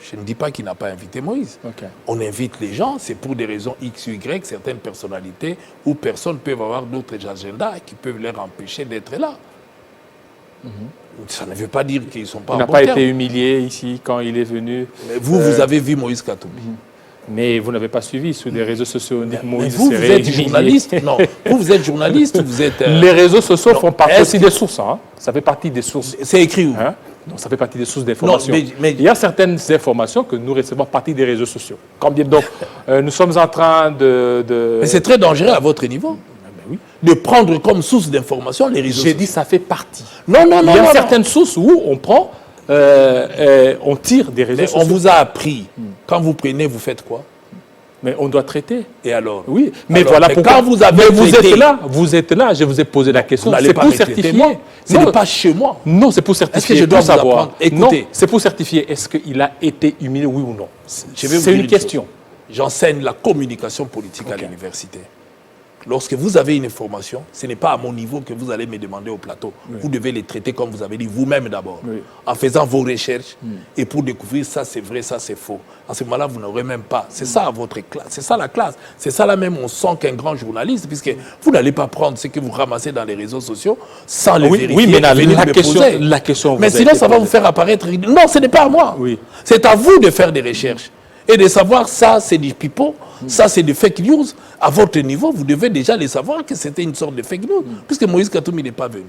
S5: Je ne dis pas qu'il n'a pas invité Moïse.
S1: Okay.
S5: On invite les gens, c'est pour des raisons X ou Y, certaines personnalités ou personnes peuvent avoir d'autres agendas qui peuvent leur empêcher d'être là. Ça ne veut pas dire qu'ils ne sont pas en bon terme.
S1: Il n'a pas été humilié ici quand il est venu.
S5: Mais vous avez vu Moïse Katumbi.
S1: Mais vous n'avez pas suivi sur les réseaux sociaux.
S5: Mais vous êtes journaliste. Non, vous êtes journaliste. Vous êtes,
S1: les réseaux sociaux font partie aussi des sources. Hein. Ça fait partie des sources.
S5: C'est écrit où?
S1: Non, ça fait partie des sources d'information.
S5: Mais
S1: il y a certaines informations que nous recevons partie des réseaux sociaux. Donc, nous sommes en train de...
S5: Mais c'est très dangereux à votre niveau.
S1: Oui.
S5: De prendre comme source d'information les réseaux sociaux.
S1: J'ai dit ça fait partie.
S5: Non.
S1: Il y a certaines sources où on prend, on tire des réseaux sociaux.
S5: On vous a appris. Quand vous prenez, vous faites quoi?
S1: Mais on doit traiter.
S5: Et alors?
S1: Oui, mais voilà pourquoi.
S5: Quand vous avez
S1: vous êtes là, je vous ai posé la question.
S5: C'est pour certifier. Ce n'est pas chez moi.
S1: Non, c'est pour certifier.
S5: Est-ce que je dois savoir?
S1: Écoutez. Non, c'est pour certifier. Est-ce qu'il a été humilié, oui ou non? C'est une question.
S5: J'enseigne la communication politique à l'université. Lorsque vous avez une information, ce n'est pas à mon niveau que vous allez me demander au plateau. Oui. Vous devez les traiter comme vous avez dit vous-même d'abord, en faisant vos recherches et pour découvrir ça c'est vrai, ça c'est faux. À ce moment-là, vous n'aurez même pas. C'est ça votre classe, c'est ça la classe. C'est ça là même on sent qu'un grand journaliste, puisque vous n'allez pas prendre ce que vous ramassez dans les réseaux sociaux sans les vérifier.
S1: Oui, mais la question.
S5: Mais sinon, ça va vous faire apparaître. Non, ce n'est pas à moi.
S1: Oui.
S5: C'est à vous de faire des recherches. Et de savoir ça, c'est du pipeau, ça, c'est des fake news. À votre niveau, vous devez déjà les savoir que c'était une sorte de fake news, puisque Moïse Katumbi n'est pas venu.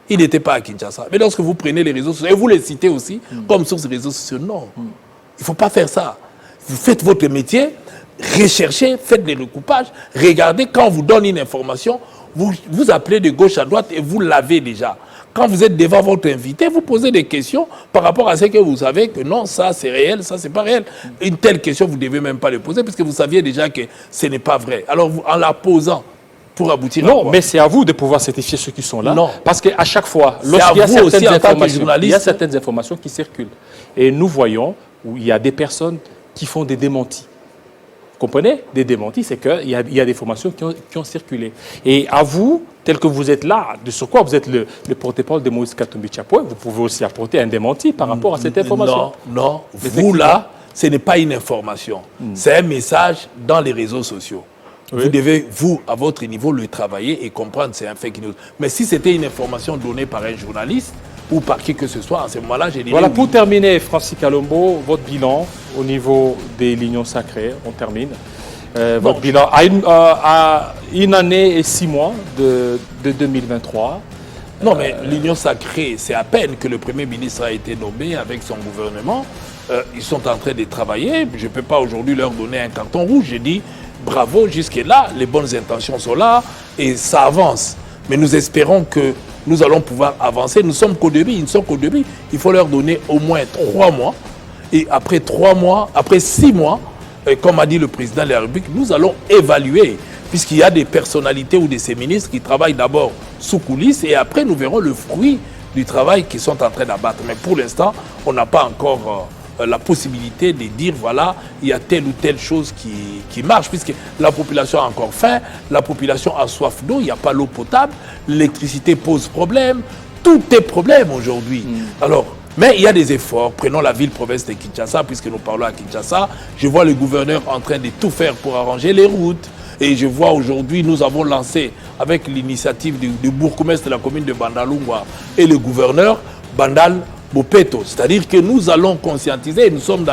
S5: Il n'était pas à Kinshasa. Mais lorsque vous prenez les réseaux sociaux, et vous les citez aussi comme source des réseaux sociaux, non. Il ne faut pas faire ça. Vous faites votre métier, recherchez, faites des recoupages, regardez, quand on vous donne une information, vous appelez de gauche à droite et vous l'avez déjà. Quand vous êtes devant votre invité, vous posez des questions par rapport à ce que vous savez que non, ça c'est réel, ça c'est pas réel. Une telle question, vous ne devez même pas le poser puisque vous saviez déjà que ce n'est pas vrai. Alors, en la posant, pour aboutir à quoi?
S1: Non, mais c'est à vous de pouvoir certifier ceux qui sont là.
S5: Non.
S1: Parce qu'à chaque fois,
S5: C'est à
S1: lorsqu'il y a
S5: vous aussi,
S1: certaines
S5: en tant que
S1: informations,
S5: journaliste.
S1: il y a certaines informations qui circulent. Et nous voyons où il y a des personnes qui font des démentis. Vous comprenez? Des démentis, c'est qu'il y a des informations qui ont circulé. Et à vous, tel que vous êtes là, de sur quoi vous êtes le porte-parole de Moïse Katumbi Chapoué, vous pouvez aussi apporter un démenti par rapport à cette information.
S5: Non, vous là, ce n'est pas une information. C'est un message dans les réseaux sociaux. Oui. Vous devez, vous, à votre niveau, le travailler et comprendre c'est un fake news. Mais si c'était une information donnée par un journaliste ou par qui que ce soit, à ce moment-là, je dirais...
S1: Voilà, pour terminer, Francis Kalombo, votre bilan au niveau des lignes sacrées, on termine. Votre bilan à une année et 6 mois de 2023.
S5: Non, mais l'Union sacrée, c'est à peine que le Premier ministre a été nommé avec son gouvernement. Ils sont en train de travailler. Je ne peux pas aujourd'hui leur donner un carton rouge. J'ai dit... Bravo, jusque-là, les bonnes intentions sont là et ça avance. Mais nous espérons que nous allons pouvoir avancer. Nous sommes qu'au début, ils ne sont qu'au début. Il faut leur donner au moins 3 mois. Et après 3 mois, après 6 mois, comme a dit le président de la République, nous allons évaluer. Puisqu'il y a des personnalités ou de ces ministres qui travaillent d'abord sous coulisses et après nous verrons le fruit du travail qu'ils sont en train d'abattre. Mais pour l'instant, on n'a pas encore... la possibilité de dire, voilà, il y a telle ou telle chose qui marche, puisque la population a encore faim, la population a soif d'eau, il n'y a pas l'eau potable, l'électricité pose problème, tout est problème aujourd'hui. Alors, mais il y a des efforts. Prenons la ville-province de Kinshasa, puisque nous parlons à Kinshasa. Je vois le gouverneur en train de tout faire pour arranger les routes. Et je vois aujourd'hui, nous avons lancé, avec l'initiative du bourgmestre de la commune de Bandalungwa et le gouverneur, Bandal Bopeto, c'est-à-dire que nous allons conscientiser, nous sommes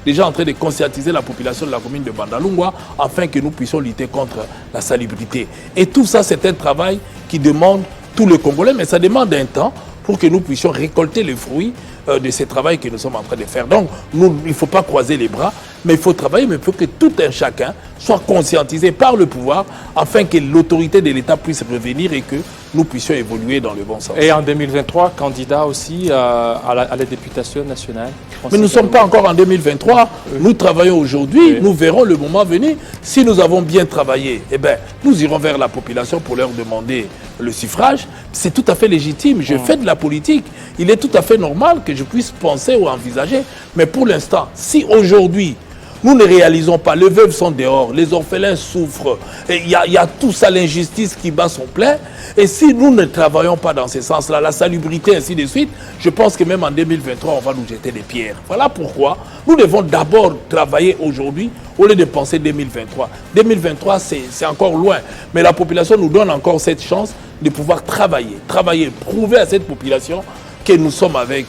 S5: déjà en train de conscientiser la population de la commune de Bandalungwa afin que nous puissions lutter contre la salubrité. Et tout ça, c'est un travail qui demande tout le Congolais, mais ça demande un temps pour que nous puissions récolter les fruits de ce travail que nous sommes en train de faire. Donc, il ne faut pas croiser les bras, mais il faut travailler, mais il faut que tout un chacun soit conscientisé par le pouvoir afin que l'autorité de l'État puisse revenir et que nous puissions évoluer dans le bon sens.
S1: Et en 2023, candidat aussi à la députation nationale.
S5: Mais nous ne sommes pas encore en 2023. Nous travaillons aujourd'hui. Nous verrons le moment venir. Si nous avons bien travaillé, eh bien, nous irons vers la population pour leur demander le suffrage. C'est tout à fait légitime. Je fais de la politique. Il est tout à fait normal que je puisse penser ou envisager. Mais pour l'instant, si aujourd'hui, nous ne réalisons pas, les veuves sont dehors, les orphelins souffrent, il y a tout ça, l'injustice qui bat son plein. Et si nous ne travaillons pas dans ce sens-là, la salubrité, ainsi de suite, je pense que même en 2023, on va nous jeter des pierres. Voilà pourquoi nous devons d'abord travailler aujourd'hui au lieu de penser 2023. 2023, c'est encore loin. Mais la population nous donne encore cette chance de pouvoir travailler, prouver à cette population que nous sommes avec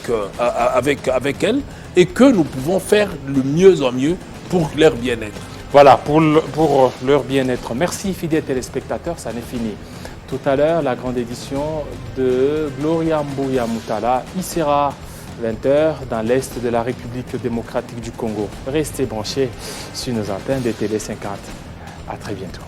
S5: elle et que nous pouvons faire le mieux en mieux pour leur bien-être.
S1: Voilà, pour leur bien-être. Merci, fidèles téléspectateurs, ça n'est fini. Tout à l'heure, la grande édition de Gloria Mbouya Moutala. Il sera 20h dans l'Est de la République démocratique du Congo. Restez branchés sur nos antennes de Télé 50. À très bientôt.